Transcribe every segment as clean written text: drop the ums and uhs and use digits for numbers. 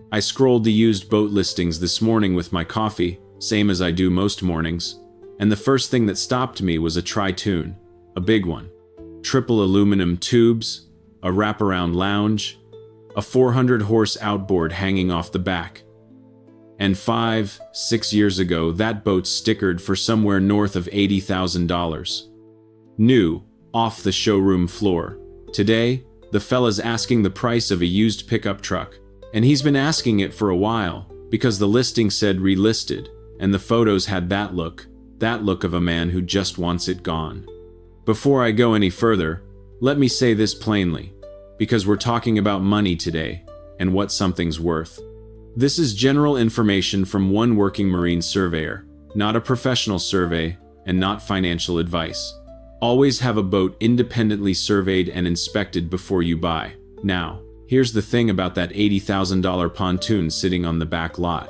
I scrolled the used boat listings this morning with my coffee, same as I do most mornings, and the first thing that stopped me was a tritoon, a big one. Triple aluminum tubes, a wraparound lounge, a 400-horse outboard hanging off the back. And 5-6 years ago, that boat stickered for somewhere north of $80,000. New, off the showroom floor. Today, the fella's asking the price of a used pickup truck, and he's been asking it for a while, because the listing said relisted, and the photos had that look of a man who just wants it gone. Before I go any further, let me say this plainly, because we're talking about money today, and what something's worth. This is general information from one working marine surveyor, not a professional survey, and not financial advice. Always have a boat independently surveyed and inspected before you buy. Now, here's the thing about that $80,000 pontoon sitting on the back lot.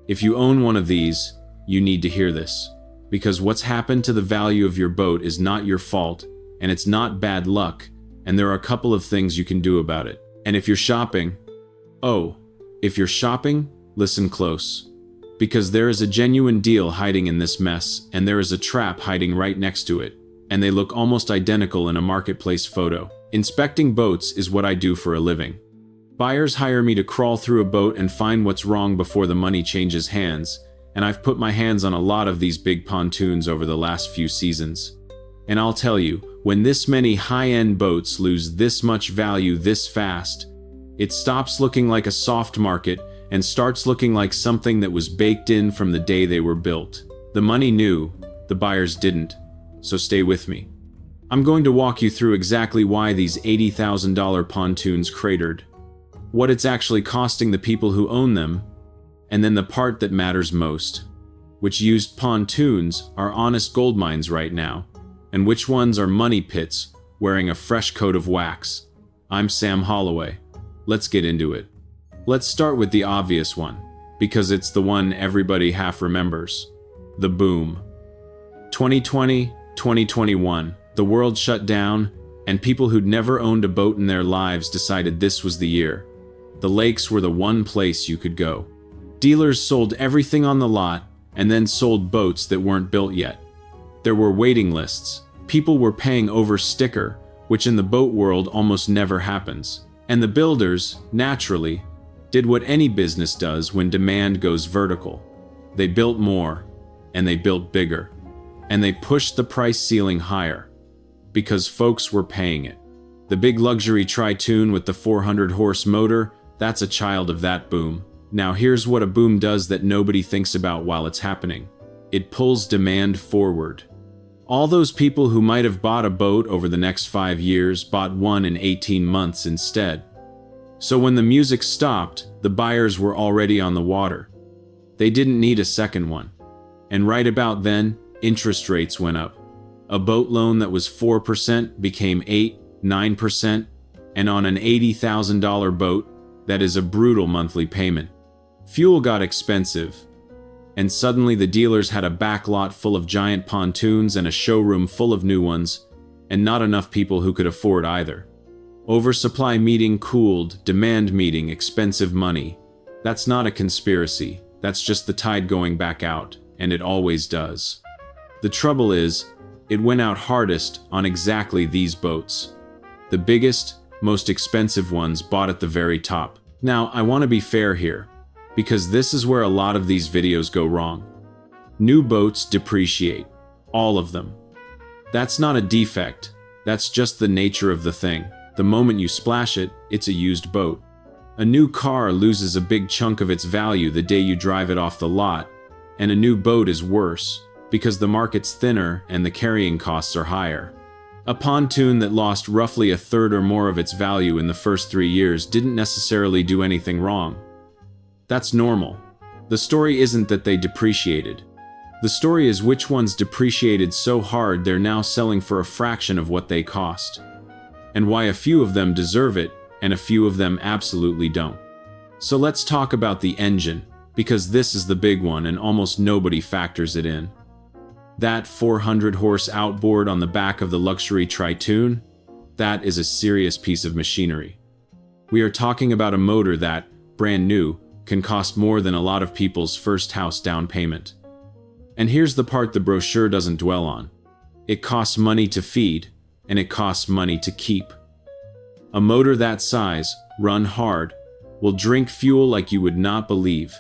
If you own one of these, you need to hear this. Because what's happened to the value of your boat is not your fault, and it's not bad luck, and there are a couple of things you can do about it. And if you're shopping, listen close. Because there is a genuine deal hiding in this mess, and there is a trap hiding right next to it, and they look almost identical in a marketplace photo. Inspecting boats is what I do for a living. Buyers hire me to crawl through a boat and find what's wrong before the money changes hands, and I've put my hands on a lot of these big pontoons over the last few seasons. And I'll tell you, when this many high-end boats lose this much value this fast, it stops looking like a soft market and starts looking like something that was baked in from the day they were built. The money knew, the buyers didn't, so stay with me. I'm going to walk you through exactly why these $80,000 pontoons cratered, what it's actually costing the people who own them, and then the part that matters most, which used pontoons are honest gold mines right now, and which ones are money pits wearing a fresh coat of wax. I'm Sam Holloway. Let's get into it. Let's start with the obvious one, because it's the one everybody half remembers. The boom. 2020, 2021, the world shut down, and people who'd never owned a boat in their lives decided this was the year. The lakes were the one place you could go. Dealers sold everything on the lot, and then sold boats that weren't built yet. There were waiting lists. People were paying over sticker, which in the boat world almost never happens. And the builders, naturally, did what any business does when demand goes vertical. They built more, and they built bigger. And they pushed the price ceiling higher, because folks were paying it. The big luxury tritoon with the 400-horse motor, that's a child of that boom. Now here's what a boom does that nobody thinks about while it's happening. It pulls demand forward. All those people who might have bought a boat over the next 5 years bought one in 18 months instead. So when the music stopped, the buyers were already on the water. They didn't need a second one. And right about then, interest rates went up. A boat loan that was 4% became 8-9%, and on an $80,000 boat, that is a brutal monthly payment. Fuel got expensive, and suddenly the dealers had a back lot full of giant pontoons and a showroom full of new ones, and not enough people who could afford either. Oversupply meeting cooled, demand meeting expensive money. That's not a conspiracy, that's just the tide going back out, and it always does. The trouble is, it went out hardest on exactly these boats. The biggest, most expensive ones bought at the very top. Now, I want to be fair here, because this is where a lot of these videos go wrong. New boats depreciate. All of them. That's not a defect, that's just the nature of the thing. The moment you splash it, it's a used boat. A new car loses a big chunk of its value the day you drive it off the lot, and a new boat is worse, because the market's thinner and the carrying costs are higher. A pontoon that lost roughly a third or more of its value in the first 3 years didn't necessarily do anything wrong. That's normal. The story isn't that they depreciated. The story is which ones depreciated so hard they're now selling for a fraction of what they cost. And why a few of them deserve it, and a few of them absolutely don't. So let's talk about the engine, because this is the big one and almost nobody factors it in. That 400-horse outboard on the back of the luxury tritoon, that is a serious piece of machinery. We are talking about a motor that, brand new, can cost more than a lot of people's first house down payment. And here's the part the brochure doesn't dwell on. It costs money to feed, and it costs money to keep. A motor that size, run hard, will drink fuel like you would not believe,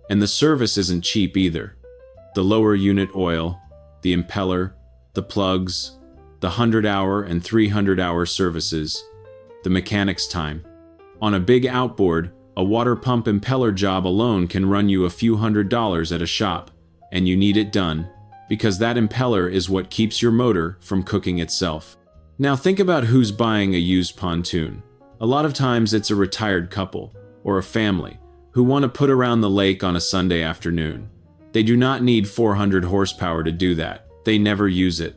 and the service isn't cheap either. The lower unit oil, the impeller, the plugs, the 100-hour and 300-hour services, the mechanic's time. On a big outboard, a water pump impeller job alone can run you a few $100s at a shop, and you need it done, because that impeller is what keeps your motor from cooking itself. Now think about who's buying a used pontoon. A lot of times it's a retired couple, or a family, who want to put around the lake on a Sunday afternoon. They do not need 400 horsepower to do that. They never use it.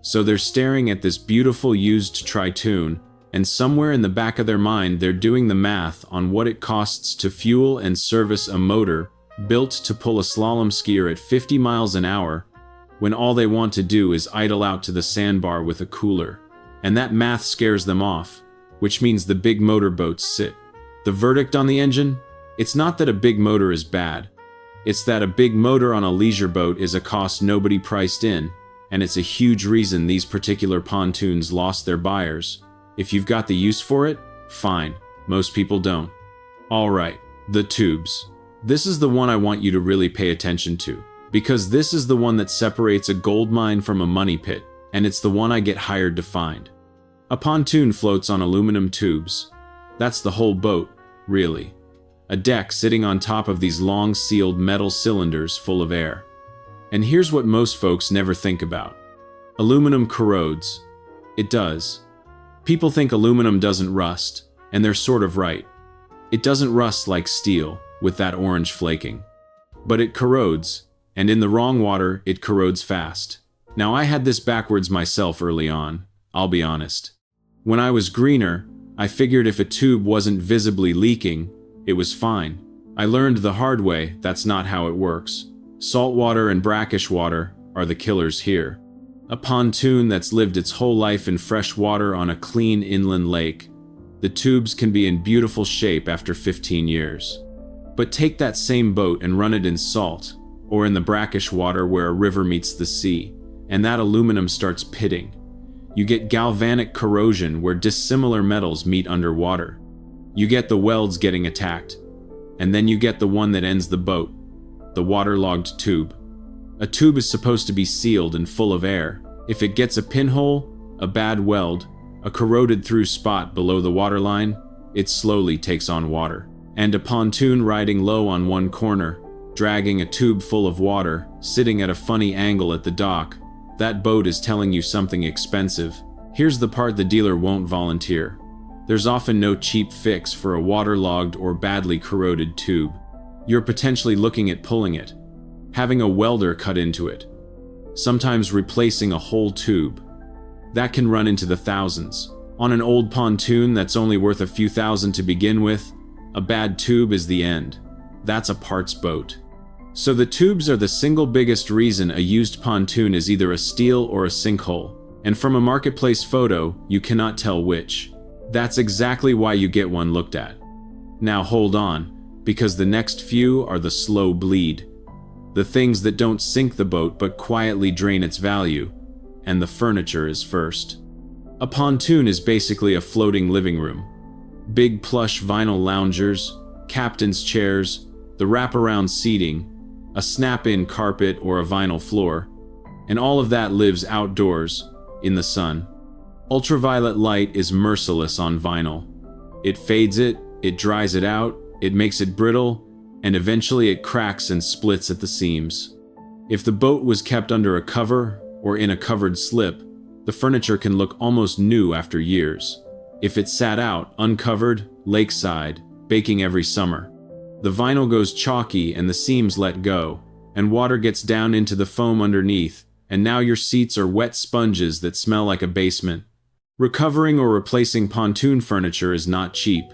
So they're staring at this beautiful used tritoon, and somewhere in the back of their mind they're doing the math on what it costs to fuel and service a motor built to pull a slalom skier at 50 miles an hour, when all they want to do is idle out to the sandbar with a cooler. And that math scares them off, which means the big motorboats sit. The verdict on the engine? It's not that a big motor is bad. It's that a big motor on a leisure boat is a cost nobody priced in, and it's a huge reason these particular pontoons lost their buyers. If you've got the use for it, fine. Most people don't. Alright, the tubes. This is the one I want you to really pay attention to, because this is the one that separates a gold mine from a money pit, and it's the one I get hired to find. A pontoon floats on aluminum tubes. That's the whole boat, really. A deck sitting on top of these long sealed metal cylinders full of air. And here's what most folks never think about. Aluminum corrodes. It does. People think aluminum doesn't rust, and they're sort of right. It doesn't rust like steel, with that orange flaking. But it corrodes, and in the wrong water, it corrodes fast. Now I had this backwards myself early on, I'll be honest. When I was greener, I figured if a tube wasn't visibly leaking, it was fine. I learned the hard way that's not how it works. Salt water and brackish water are the killers here. A pontoon that's lived its whole life in fresh water on a clean inland lake, the tubes can be in beautiful shape after 15 years. But take that same boat and run it in salt, or in the brackish water where a river meets the sea, and that aluminum starts pitting. You get galvanic corrosion where dissimilar metals meet underwater. You get the welds getting attacked, and then you get the one that ends the boat, the waterlogged tube. A tube is supposed to be sealed and full of air. If it gets a pinhole, a bad weld, a corroded through spot below the waterline, it slowly takes on water. And a pontoon riding low on one corner, dragging a tube full of water, sitting at a funny angle at the dock, that boat is telling you something expensive. Here's the part the dealer won't volunteer. There's often no cheap fix for a waterlogged or badly corroded tube. You're potentially looking at pulling it, having a welder cut into it, sometimes replacing a whole tube. That can run into the thousands. On an old pontoon that's only worth a few thousand to begin with, a bad tube is the end. That's a parts boat. So the tubes are the single biggest reason a used pontoon is either a steal or a sinkhole. And from a marketplace photo, you cannot tell which. That's exactly why you get one looked at. Now hold on, because the next few are the slow bleed. The things that don't sink the boat but quietly drain its value. And the furniture is first. A pontoon is basically a floating living room. Big plush vinyl loungers, captain's chairs, the wraparound seating, a snap-in carpet or a vinyl floor, and all of that lives outdoors, in the sun. Ultraviolet light is merciless on vinyl. It fades it, it dries it out, it makes it brittle, and eventually it cracks and splits at the seams. If the boat was kept under a cover or in a covered slip, the furniture can look almost new after years. If it sat out, uncovered, lakeside, baking every summer, the vinyl goes chalky and the seams let go, and water gets down into the foam underneath, and now your seats are wet sponges that smell like a basement. Recovering or replacing pontoon furniture is not cheap.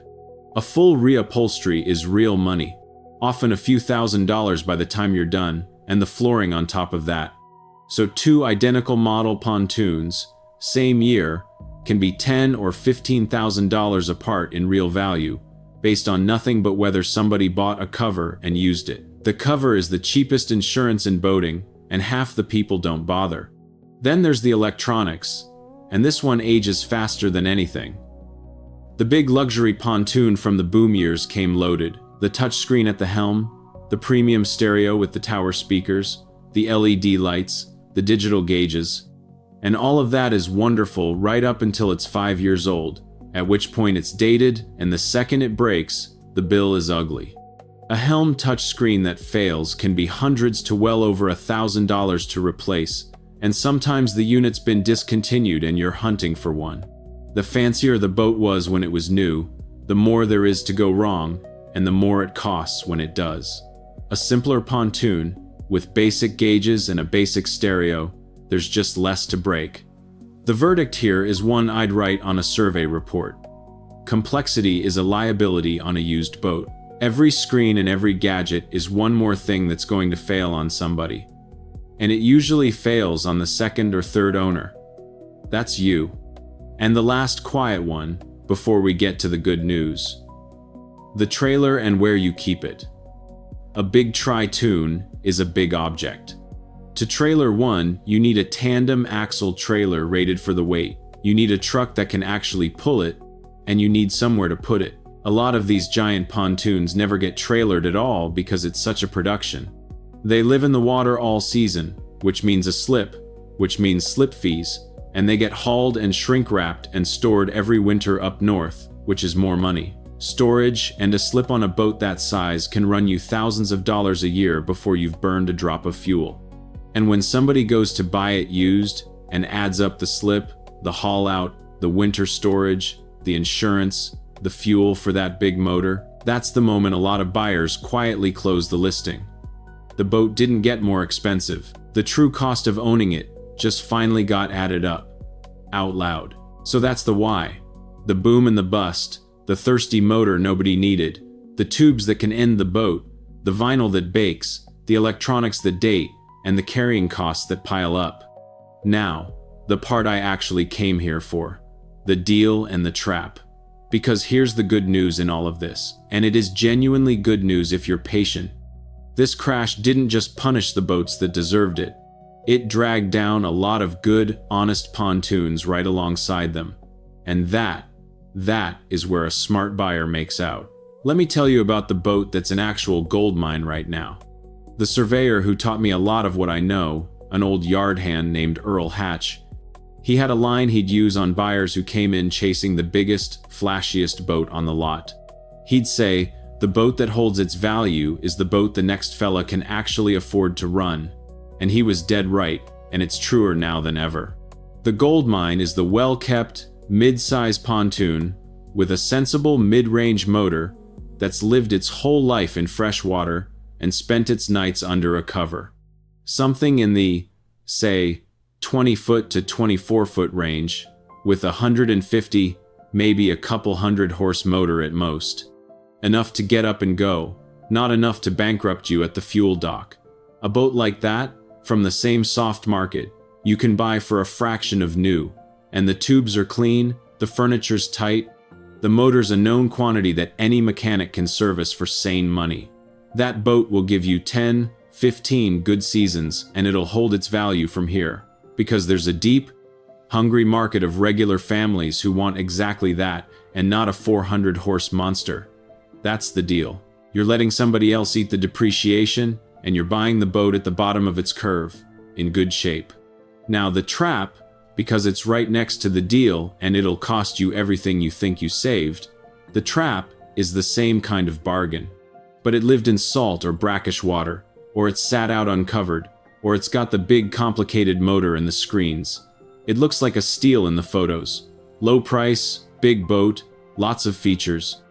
A full reupholstery is real money, often a few $1,000s by the time you're done, and the flooring on top of that. So two identical model pontoons, same year, can be $10,000 or $15,000 apart in real value, based on nothing but whether somebody bought a cover and used it. The cover is the cheapest insurance in boating, and half the people don't bother. Then there's the electronics, and this one ages faster than anything. The big luxury pontoon from the boom years came loaded. The touchscreen at the helm, the premium stereo with the tower speakers, the LED lights, the digital gauges, and all of that is wonderful right up until it's 5 years old, at which point it's dated, and the second it breaks, the bill is ugly. A helm touchscreen that fails can be hundreds to well over $1,000 to replace, and sometimes the unit's been discontinued and you're hunting for one. The fancier the boat was when it was new, the more there is to go wrong, and the more it costs when it does. A simpler pontoon, with basic gauges and a basic stereo, there's just less to break. The verdict here is one I'd write on a survey report. Complexity is a liability on a used boat. Every screen and every gadget is one more thing that's going to fail on somebody. And it usually fails on the second or third owner. That's you. And the last quiet one, before we get to the good news. The trailer and where you keep it. A big tritoon is a big object. To trailer one, you need a tandem axle trailer rated for the weight. You need a truck that can actually pull it, and you need somewhere to put it. A lot of these giant pontoons never get trailered at all because it's such a production. They live in the water all season, which means a slip, which means slip fees, and they get hauled and shrink-wrapped and stored every winter up north, which is more money. Storage and a slip on a boat that size can run you thousands of dollars a year before you've burned a drop of fuel. And when somebody goes to buy it used and adds up the slip, the haul out, the winter storage, the insurance, the fuel for that big motor, that's the moment a lot of buyers quietly close the listing. The boat didn't get more expensive. The true cost of owning it just finally got added up, out loud. So that's the why. The boom and the bust, the thirsty motor nobody needed, the tubes that can end the boat, the vinyl that bakes, the electronics that date, and the carrying costs that pile up. Now, the part I actually came here for. The deal and the trap. Because here's the good news in all of this, and it is genuinely good news if you're patient. This crash didn't just punish the boats that deserved it. It dragged down a lot of good, honest pontoons right alongside them. And that is where a smart buyer makes out. Let me tell you about the boat that's an actual gold mine right now. The surveyor who taught me a lot of what I know, an old yard hand named Earl Hatch, he had a line he'd use on buyers who came in chasing the biggest, flashiest boat on the lot. He'd say, the boat that holds its value is the boat the next fella can actually afford to run. And he was dead right, and it's truer now than ever. The gold mine is the well-kept, mid-size pontoon with a sensible mid-range motor that's lived its whole life in freshwater and spent its nights under a cover. Something in the, say, 20-foot to 24-foot range, with 150, maybe a couple hundred horse motor at most. Enough to get up and go, not enough to bankrupt you at the fuel dock. A boat like that, from the same soft market, you can buy for a fraction of new, and the tubes are clean, the furniture's tight, the motor's a known quantity that any mechanic can service for sane money. That boat will give you 10, 15 good seasons, and it'll hold its value from here. Because there's a deep, hungry market of regular families who want exactly that and not a 400-horse monster. That's the deal. You're letting somebody else eat the depreciation, and you're buying the boat at the bottom of its curve, in good shape. Now the trap, because it's right next to the deal and it'll cost you everything you think you saved, the trap is the same kind of bargain. But it lived in salt or brackish water, or it sat out uncovered, or it's got the big complicated motor and the screens. It looks like a steal in the photos. Low price, big boat, lots of features.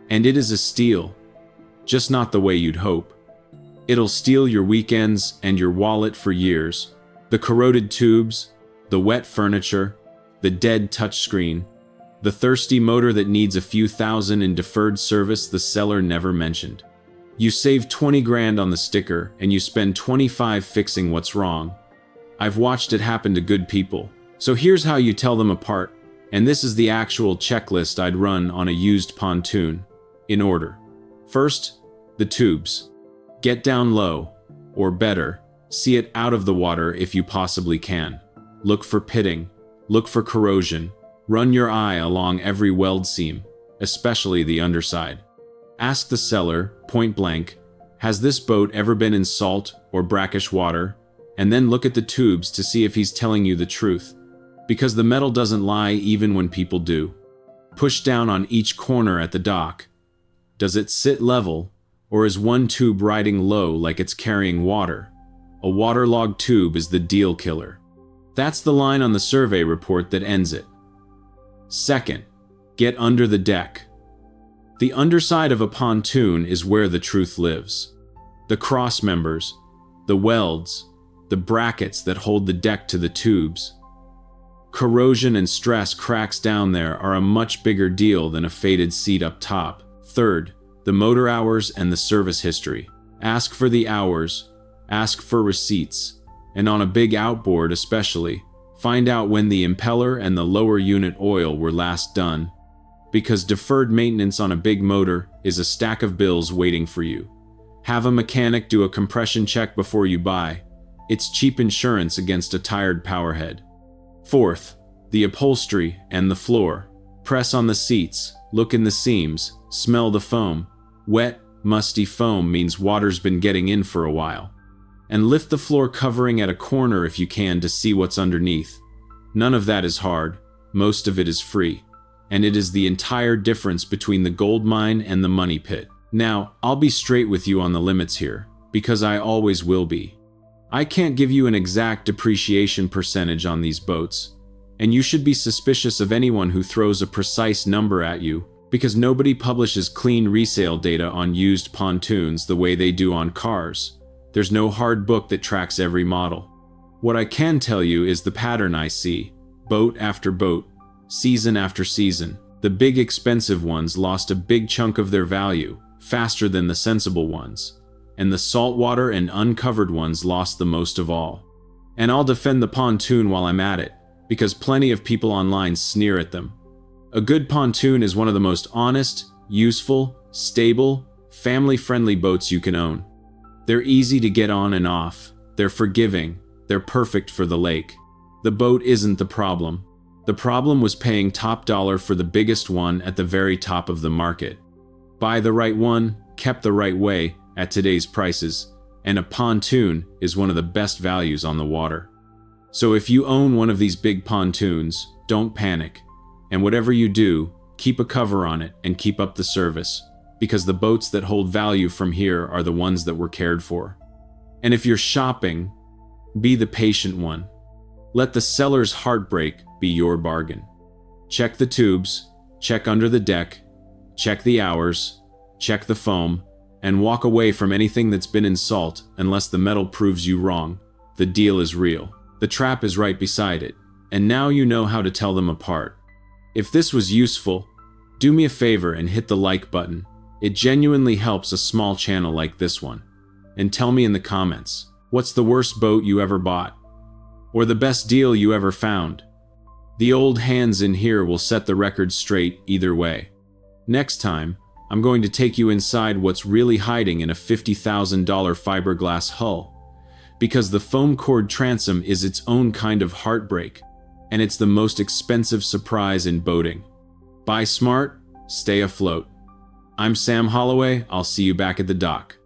And it is a steal. Just not the way you'd hope. It'll steal your weekends and your wallet for years. The corroded tubes, the wet furniture, the dead touchscreen, the thirsty motor that needs a few thousand in deferred service the seller never mentioned. You save 20 grand on the sticker and you spend 25 fixing what's wrong. I've watched it happen to good people. So here's how you tell them apart, and this is the actual checklist I'd run on a used pontoon. in order. First, the tubes. Get down low, or better, see it out of the water if you possibly can. Look for pitting, look for corrosion, run your eye along every weld seam, especially the underside. Ask the seller, point blank, has this boat ever been in salt or brackish water? And then look at the tubes to see if he's telling you the truth. Because the metal doesn't lie even when people do. Push down on each corner at the dock. Does it sit level, or is one tube riding low like it's carrying water? A waterlogged tube is the deal killer. That's the line on the survey report that ends it. Second, get under the deck. The underside of a pontoon is where the truth lives. The cross members, the welds, the brackets that hold the deck to the tubes. Corrosion and stress cracks down there are a much bigger deal than a faded seat up top. Third, the motor hours and the service history. Ask for the hours, ask for receipts, and on a big outboard especially, find out when the impeller and the lower unit oil were last done. Because deferred maintenance on a big motor is a stack of bills waiting for you. Have a mechanic do a compression check before you buy. It's cheap insurance against a tired powerhead. Fourth, the upholstery and the floor. Press on the seats, look in the seams, smell the foam. Wet, musty foam means water's been getting in for a while. And lift the floor covering at a corner if you can to see what's underneath. None of that is hard, most of it is free. And it is the entire difference between the gold mine and the money pit. Now, I'll be straight with you on the limits here, because I always will be. I can't give you an exact depreciation percentage on these boats, and you should be suspicious of anyone who throws a precise number at you, because nobody publishes clean resale data on used pontoons the way they do on cars. There's no hard book that tracks every model. What I can tell you is the pattern I see, boat after boat, season after season. The big expensive ones lost a big chunk of their value, faster than the sensible ones. And the saltwater and uncovered ones lost the most of all. And I'll defend the pontoon while I'm at it, because plenty of people online sneer at them. A good pontoon is one of the most honest, useful, stable, family-friendly boats you can own. They're easy to get on and off, they're forgiving, they're perfect for the lake. The boat isn't the problem. The problem was paying top dollar for the biggest one at the very top of the market. Buy the right one, kept the right way, at today's prices, and a pontoon is one of the best values on the water. So if you own one of these big pontoons, don't panic, and whatever you do, keep a cover on it and keep up the service, because the boats that hold value from here are the ones that were cared for. And if you're shopping, be the patient one. Let the seller's heartbreak be your bargain. Check the tubes, check under the deck, check the hours, check the foam, and walk away from anything that's been in salt unless the metal proves you wrong. The deal is real. The trap is right beside it, and now you know how to tell them apart. If this was useful, do me a favor and hit the like button. It genuinely helps a small channel like this one. And tell me in the comments, what's the worst boat you ever bought? Or the best deal you ever found? The old hands in here will set the record straight either way. Next time, I'm going to take you inside what's really hiding in a $50,000 fiberglass hull. Because the foam cord transom is its own kind of heartbreak, and it's the most expensive surprise in boating. Buy smart, stay afloat. I'm Sam Holloway, I'll see you back at the dock.